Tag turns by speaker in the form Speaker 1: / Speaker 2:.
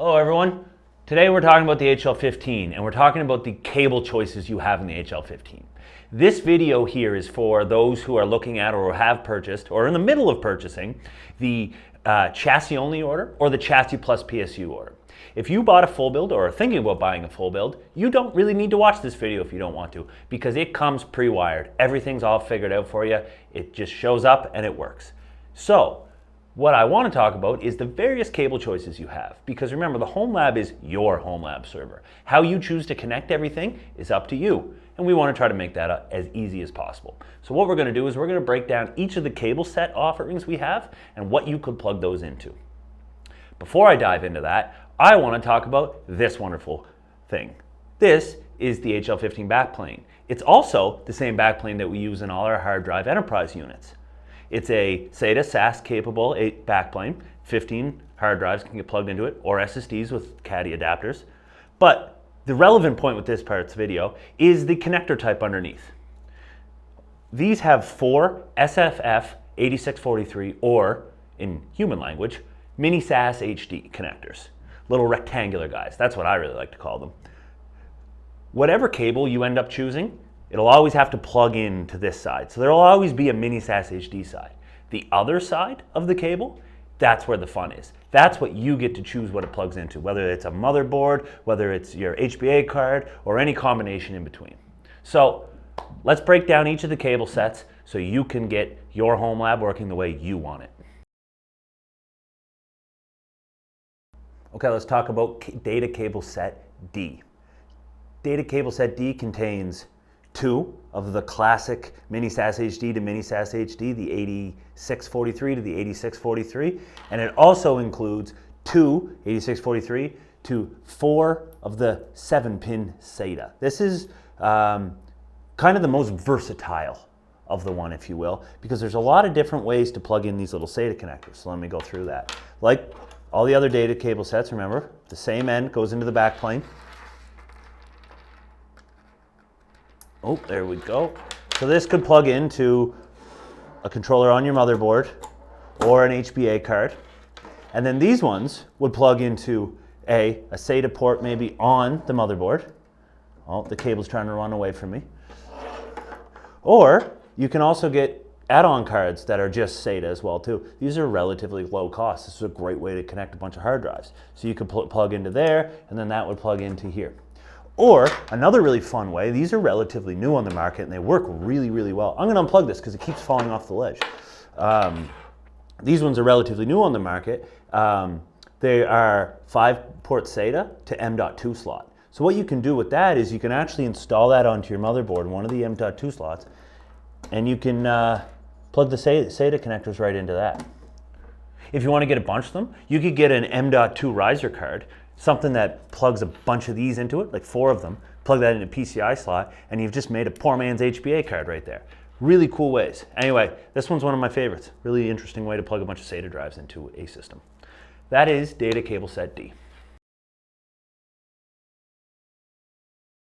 Speaker 1: Hello everyone. Today we're talking about the HL15 and we're talking about the cable choices you have in the HL15. This video here is for those who are looking at or have purchased or in the middle of purchasing the chassis only order or the chassis plus PSU order. If you bought a full build or are thinking about buying a full build, you don't really need to watch this video if you don't want to, because it comes pre-wired. Everything's all figured out for you. It just shows up and it works. So what I want to talk about is the various cable choices you have, because remember, the HomeLab is your HomeLab server. How you choose to connect everything is up to you, and we want to try to make that as easy as possible. So what we're going to do is we're going to break down each of the cable set offerings we have and what you could plug those into. Before I dive into that, I want to talk about this wonderful thing. This is the HL15 backplane. It's also the same backplane that we use in all our hard drive enterprise units. It's a SATA SAS capable backplane. 15 hard drives can get plugged into it, or SSDs with caddy adapters. But the relevant point with this part's video is the connector type underneath. These have 4 SFF 8643, or in human language, mini SAS HD connectors. Little rectangular guys. That's what I really like to call them. Whatever cable you end up choosing, it'll always have to plug into this side. So there'll always be a mini SAS HD side. The other side of the cable, that's where the fun is. That's what you get to choose what it plugs into, whether it's a motherboard, whether it's your HBA card, or any combination in between. So let's break down each of the cable sets so you can get your HomeLab working the way you want it. Okay, let's talk about data cable set D. Data cable set D contains 2 of the classic mini SAS HD to mini SAS HD, the 8643 to the 8643, and it also includes 2 8643 to 4 of the 7-pin SATA. This is kind of the most versatile of the one, if you will, because there's a lot of different ways to plug in these little SATA connectors. So let me go through that. Like all the other data cable sets, remember, the same end goes into the backplane. Oh, there we go. So this could plug into a controller on your motherboard or an HBA card. And then these ones would plug into a SATA port maybe on the motherboard. Oh, the cable's trying to run away from me. Or you can also get add-on cards that are just SATA as well too. These are relatively low cost. This is a great way to connect a bunch of hard drives. So you could plug into there, and then that would plug into here. Or another really fun way, these are relatively new on the market and they work really, really well. I'm going to unplug this because it keeps falling off the ledge. These ones are relatively new on the market. They are 5-port SATA to M.2 slot. So what you can do with that is you can actually install that onto your motherboard, one of the M.2 slots, and you can plug the SATA connectors right into that. If you want to get a bunch of them, you could get an M.2 riser card, something that plugs a bunch of these into it, like 4 of them, plug that in a PCI slot, and you've just made a poor man's HBA card right there. Really cool ways. Anyway, this one's one of my favorites. Really interesting way to plug a bunch of SATA drives into a system. That is data cable set D.